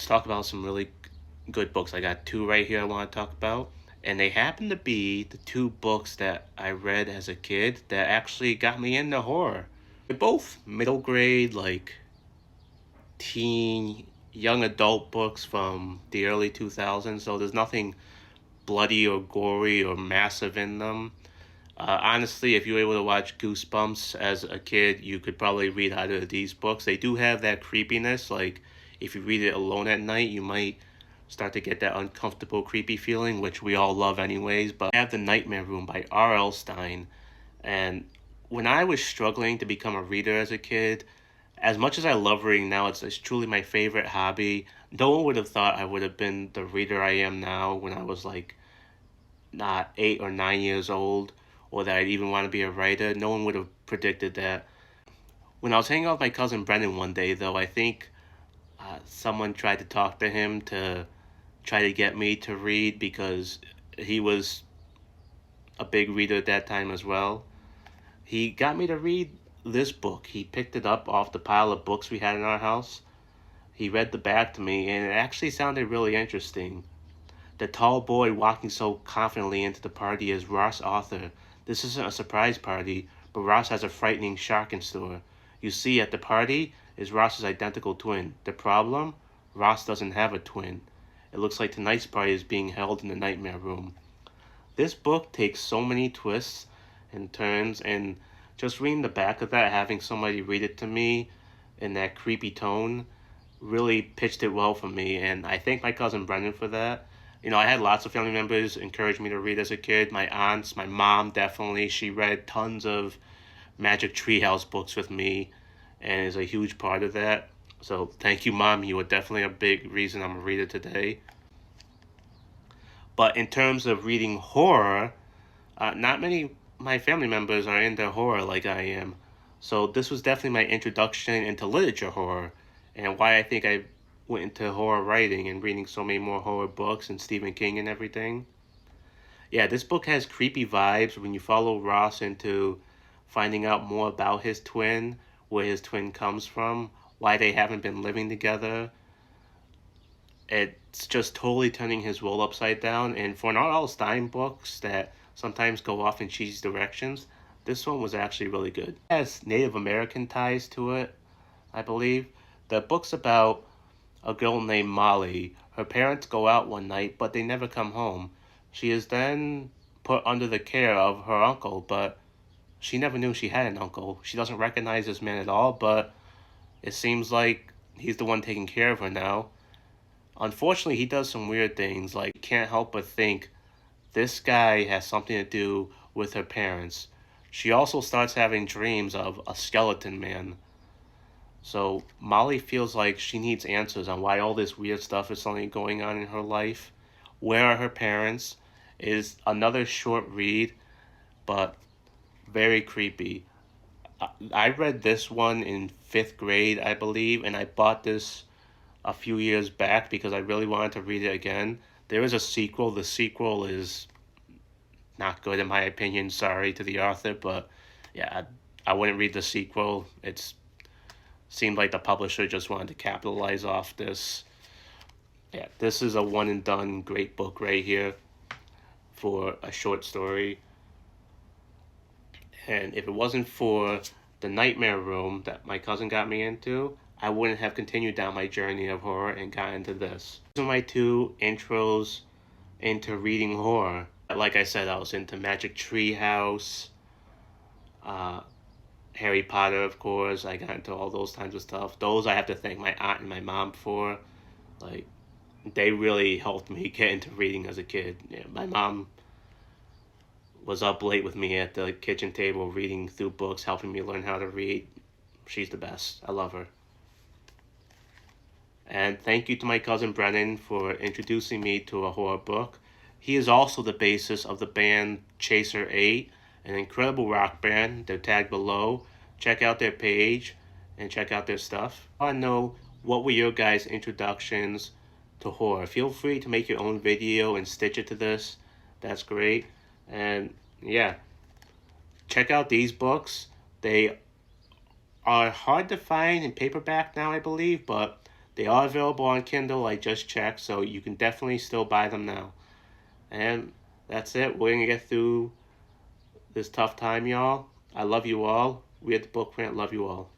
let's talk about some really good books. I got two right here I want to talk about, and they happen to be the two books that I read as a kid that actually got me into horror. They're both middle grade, like teen, young adult books from the early 2000s, so there's nothing bloody or gory or massive in them. Honestly, if you were able to watch Goosebumps as a kid, you could probably read either of these books. They do have that creepiness. Like, if you read it alone at night, you might start to get that uncomfortable, creepy feeling, which we all love anyways. But I have The Nightmare Room by R.L. Stine. And when I was struggling to become a reader as a kid, as much as I love reading now, it's truly my favorite hobby. No one would have thought I would have been the reader I am now when I was like not 8 or 9 years old, or that I'd even want to be a writer. No one would have predicted that. When I was hanging out with my cousin Brendan one day, though, I think someone tried to talk to him to try to get me to read because he was a big reader at that time as well. He got me to read this book. He picked it up off the pile of books we had in our house. He read the back to me, and it actually sounded really interesting. The tall boy walking so confidently into the party is Ross Arthur. This isn't a surprise party, but Ross has a frightening shark in store. You see, at the party is Ross's identical twin. The problem? Ross doesn't have a twin. It looks like tonight's party is being held in the nightmare room. This book takes so many twists and turns, and just reading the back of that, having somebody read it to me in that creepy tone, really pitched it well for me, and I thank my cousin Brendan for that. I had lots of family members encourage me to read as a kid. My aunts, my mom definitely. She read tons of Magic Treehouse books with me and is a huge part of that. So thank you, Mom. You were definitely a big reason I'm a reader today. But in terms of reading horror, not many of my family members are into horror like I am. So this was definitely my introduction into literature horror, and why I think I went into horror writing and reading so many more horror books and Stephen King and everything. Yeah, this book has creepy vibes when you follow Ross into finding out more about his twin, where his twin comes from, why they haven't been living together. It's just totally turning his world upside down. And for an R.L. Stine books that sometimes go off in cheesy directions, this one was actually really good. It has Native American ties to it, I believe. The book's about a girl named Molly. Her parents go out one night, but they never come home. She is then put under the care of her uncle, but she never knew she had an uncle. She doesn't recognize this man at all, but it seems like he's the one taking care of her now. Unfortunately, he does some weird things, like you can't help but think this guy has something to do with her parents. She also starts having dreams of a skeleton man. So Molly feels like she needs answers on why all this weird stuff is suddenly going on in her life. Where are her parents? Is another short read, but very creepy. I read this one in fifth grade, I believe, and I bought this a few years back because I really wanted to read it again. There is a sequel. The sequel is not good in my opinion. Sorry to the author, but yeah, I wouldn't read the sequel. It seemed like the publisher just wanted to capitalize off this. Yeah, this is a one and done great book right here for a short story. And if it wasn't for The Nightmare Room that my cousin got me into, I wouldn't have continued down my journey of horror and got into this. These are my two intros into reading horror. Like I said, I was into Magic Treehouse, Harry Potter, of course. I got into all those kinds of stuff. Those I have to thank my aunt and my mom for. Like, they really helped me get into reading as a kid. Yeah, my mom was up late with me at the kitchen table reading through books, helping me learn how to read. She's the best. I love her. And thank you to my cousin Brennan for introducing me to a horror book. He is also the basis of the band Chaser 8, an incredible rock band. They're tagged below. Check out their page and check out their stuff. I want to know, what were your guys' introductions to horror? Feel free to make your own video and stitch it to this. That's great. And yeah, check out these books. They are hard to find in paperback now, I believe, but They are available on Kindle, I just checked, so you can definitely still buy them now. And that's it. We're going to get through this tough time, y'all. I love you all. We at the Book Rant love you all.